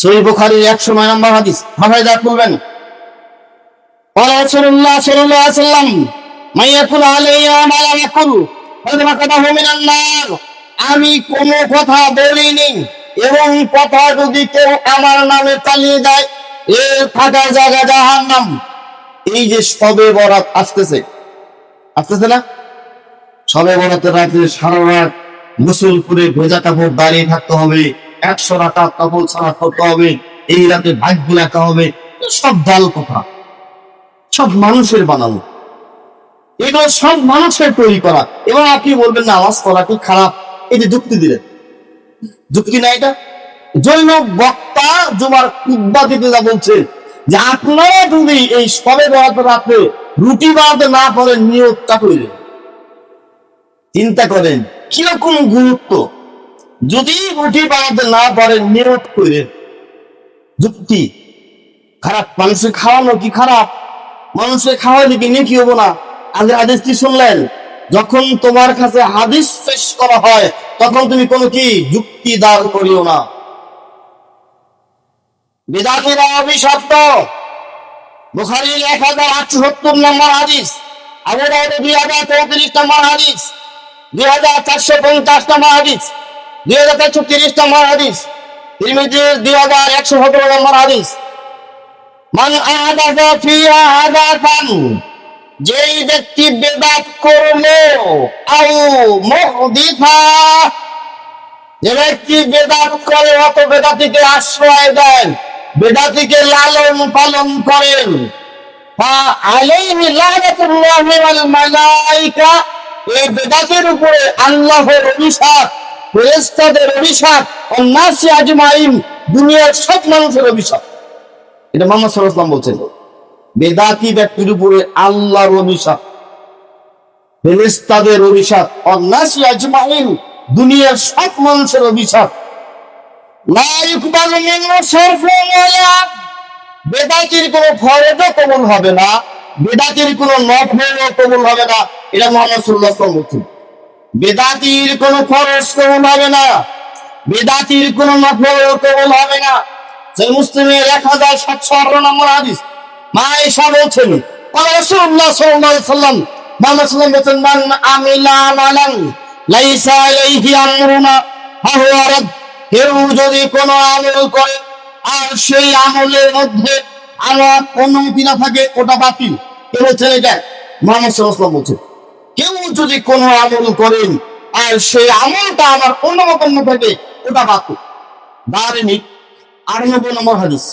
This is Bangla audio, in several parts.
সহিহ বুখারীর 109 নম্বর হাদিস, মাথায় দাঁড় তুলবেন। রাসূলুল্লাহ সাল্লাল্লাহু আলাইহি ওয়াসাল্লাম মাইয়াকুল আলাইয়া মা লা ইয়াকুল ফাদমা কাদাহু মিনান নার। আমি কোনো কথা বলিনি এবং কথা যদি কেউ আমার নামে চালিয়ে দেয় এর থাকার জায়গা জাহান্নাম। এই যে শবে বরাত আসতেছে না, শবে বরাতের রাতে সারা রাত গোসল করে ভেজা কাপড় দাঁড়িয়ে থাকতে হবে, 100 রাকাত কাপড় ছাড়া করতে হবে, এই রাতে ভাগ্য লেখা হবে, সব ডাল কথা, সব মানুষের বানানো, এগুলো সব মানুষের তৈরি করা। এবং আপনি বলবেন না নামাজ পড়া কি খারাপ, এই যে যুক্তি দিলেন, যুক্তি না এটা। জৈন বক্তা জুমার খুতবা দিতে যা বলছে যে আপনারা যদি এই শবে বরাতের রাতে রুটি বানাতে না পারেন নিয়তটা করেন। চিন্তা করেন কিরকম গুরুত্ব, যদি রুটি বানাতে না পারেন নিয়ত করেন। যুক্তি খারাপ, মানুষের খাওয়ানো কি খারাপ? মানুষের খাওয়ালে কি নেকি হবো না? আগে হাদিসটি শুনলেন, যখন তোমার কাছে হাদিস পেশ করা হয় তখন তুমি কোনো কি যুক্তি দাঁড় করিও না। বিদাতীরা অভিশপ্ত। বুখারীর 1870 নম্বর হাদিস, আবু দাউদ 2034 নম্বর হাদিস, 2450 নম্বর হাদিস, 2430 নম্বর হাদিস, তিরমিজি 2117 নম্বর হাদিস। মান আহাদাসা ফিহা হাদাসান, যেই ব্যক্তি বেদাত করলো, আও মুহদিসা, যে ব্যক্তি বেদাত করে অত বেদাতিকে আশ্রয় দেন, বেদাতিকে লালন পালন করেন, ফাআলাইহি লানাতুল্লাহি ওয়াল মালায়েকা, এই বেদাতের উপরে আল্লাহর অভিশাপ, ফেরেশতাদের অভিশাপ, ওয়ান্নাসি আজমাইন, দুনিয়ার সব মানুষের অভিশাপ। এটা মুহাম্মদ সাল্লাল্লাহু আলাইহি ওয়াসাল্লাম বলছেন। বেদাতি ব্যক্তির উপরে আল্লাহর অভিশাপ, ফেরেশতাদের অভিশাপ, ওয়ান্নাসি আজমাইন, দুনিয়ার সব মানুষের অভিশাপ। লা ইকবালু মিনহু সারফুন ওয়ালা, বেদাতির কোনো ফরজও কবুল হবে না, বেদাতির কোনো নফলও কবুল হবে না। এটা মুহাম্মদ সাল্লাল্লাহু আলাইহি ওয়াসাল্লাম বলছেন। বেদাতির কোনো ফরজ কবুল হবে না, বেদাতির কোনো নফলও কবুল হবে না। সহিহ মুসলিমের 1718 নম্বর হাদিস, মা আয়েশা বলছেন, রাসূলুল্লাহ সাল্লাল্লাহু আলাইহি ওয়াসাল্লাম, মুহাম্মদ সাল্লাল্লাহু আলাইহি ওয়াসাল্লাম বলেন, মান আমিলা আমালান লাইসা আলাইহি আমরুনা ফাহুয়া রাদ, কেউ যদি কোনো আমল করে আর সেই আমলের মধ্যে আমার অনুমতি না থাকে ওটা বাতিল। কে বলছেন এটা? মুহাম্মদ সাল্লাল্লাহু আলাইহি ওয়াসাল্লাম বলছেন, কেউ যদি কোনো আমল করেন আর সেই আমলটা আমার অনুমোদন না থাকে ওটা বাতিল। দারিমি 98 নম্বর হাদিস।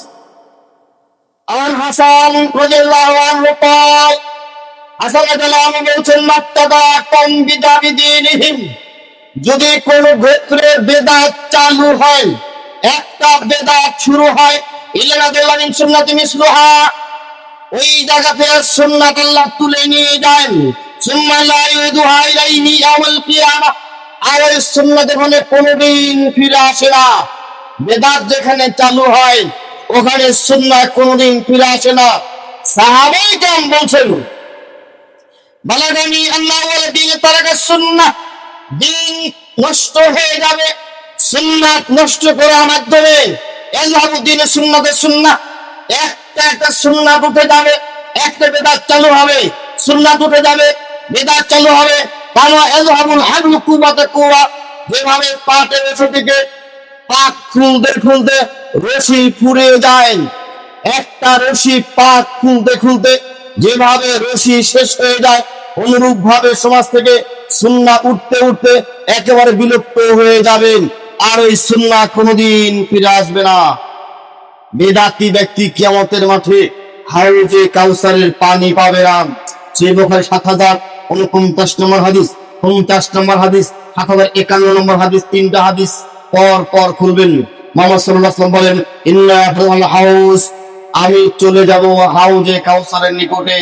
আন হাসান রাদিয়াল্লাহু আনহু قال, হাসান রাদিয়াল্লাহু আনহু বলছেন, মাত্তাবা কম বিদাবিদিনহিম, যদি কোন গোত্রে বেদাত চালু হয়, একটা বেদাত শুরু হয়, ইল্লা দিল্লাহ সুন্নাতি মিসলুহা, ওই জায়গাতে সুন্নাত আল্লাহ তুলে নিয়ে যান, সুম্মা লা ইউদুহা ইলাইহি ইয়াউমাল কিয়ামাহ, আর ওই সুন্নাত এখানে কোনদিন ফিরে আসে না। বেদাত যেখানে চালু হয় ওখানে সুন্নাত কোনদিন ফিরে আসে না। সাহাবায়ে কেরাম বলছেন, বালাগানি আল্লাহু ওয়া দিন তারাকা সুন্নাহ, দিন নষ্ট হয়ে যাবে সুন্নাত নষ্ট করার মাধ্যমে। এযহাবু দিন সুন্নাতে সুন্নাহ, একটা সুন্নাত উঠে যাবে, একটা বেদাত চালু হবে, সুন্নাত উঠে যাবে, বেদাত চালু হবে। কারণ এযহাবুল হাবলু কুওয়াতে কুওয়া, যেভাবে পাটের রশি থেকে পাক খুলতে খুলতে রশি ফুরিয়ে যায়, একটা রশি পাক খুলতে খুলতে যেভাবে রশি শেষ হয়ে যায়, অনুরূপ ভাবে সমাজ থেকে সুন্নাহ উঠতে উঠতে একেবারে বিলুপ্ত হয়ে যাবেন, আর ওই সুন্নাহ কোনোদিন ফিরে আসবে না। বেদাতি ব্যক্তি কিয়ামতের মাঠে হাউজে কাউসারের পানি পাবে না। সহিহ বুখারী 7049 নম্বর হাদিস, 50 নম্বর হাদিস, 7051 নম্বর হাদিস, তিনটা হাদিস পর পর খুলবেন। মুহাম্মদ সাল্লাল্লাহু আলাইহি ওয়াসাল্লাম বলেন, ইন্না আল হাউজ, আমি চলে যাব হাউজে কাউসারের নিকটে,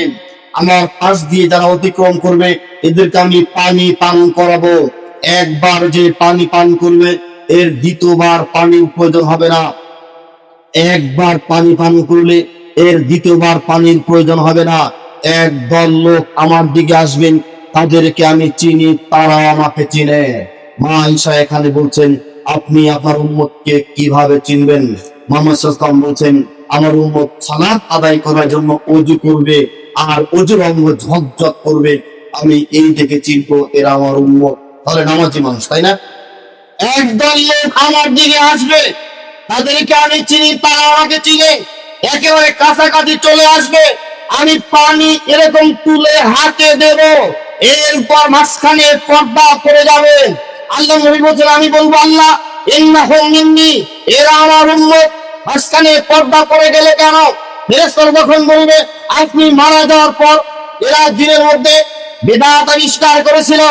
আমার পাশ দিয়ে যারা অতিক্রম করবে এদেরকে আমি পানি পান করাবো। একবার যে পানি পান করবে এর দ্বিতীয়বার পানির প্রয়োজন হবে না। একবার পানি পান করলে এর দ্বিতীয়বার পানির প্রয়োজন হবে না। একদল লোক আমার দিকে আসবেন, তাদেরকে আমি চিনি, তারা আমাকে চিনে। মা আয়েশা এখানে বলছেন, আপনি আপনার উম্মতকে কিভাবে চিনবেন? মুহাম্মদ সাল্লাল্লাহু আলাইহি ওয়াসাল্লাম বলছেন, আমার উম্মত সালাত আদায় করার জন্য ওযু করবে আর ওযুর অঙ্গ ঝকঝক করবে, আমি এই থেকে চিনবো এরা আমার উম্মত। তাহলে নামাজি মানুষ, তাই না? একদল লোক আমার দিকে আসবে, তাদেরকে আমি চিনি, তারা আমাকে চিনে, একেবারে কাছাকাছি চলে আসবে, আমি পানি এরকম তুলে হাতে দেব, এরপর মাঝখানে পর্দা পড়ে যাবে। আল্লাহ নবী বলছেন, আমি বলবো আল্লাহ ইন্নাহুম মিন্নি, এরা আমার উম্মত। মাঝখানে পর্দা পড়ে গেলে কেন? ফেরেশতারা যখন বলবে আপনি মারা যাওয়ার পর এরা দিনের মধ্যে বিদআত আবিষ্কার করেছিল,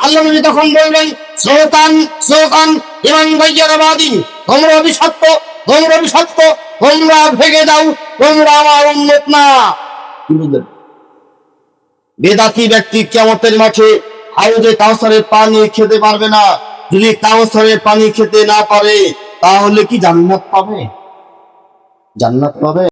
আল্লাহ নবী তখন বলবেন সুলতান সুলতান ইমান বাইয়ারাবাদী, তোমরা অভিশপ্ত, তোমরা অভিশপ্ত, তোমরা ভেগে যাও, তোমরা আমার উম্মত না। কি বুঝলেন? বেদাতি ব্যক্তি কিয়ামতের মাঠে হাউজে কাউসারের পানি খেতে পারবে না। যদি কাউসারের পানি খেতে না পারে তাহলে কি জান্নাত পাবে? জান্নাত পাবে?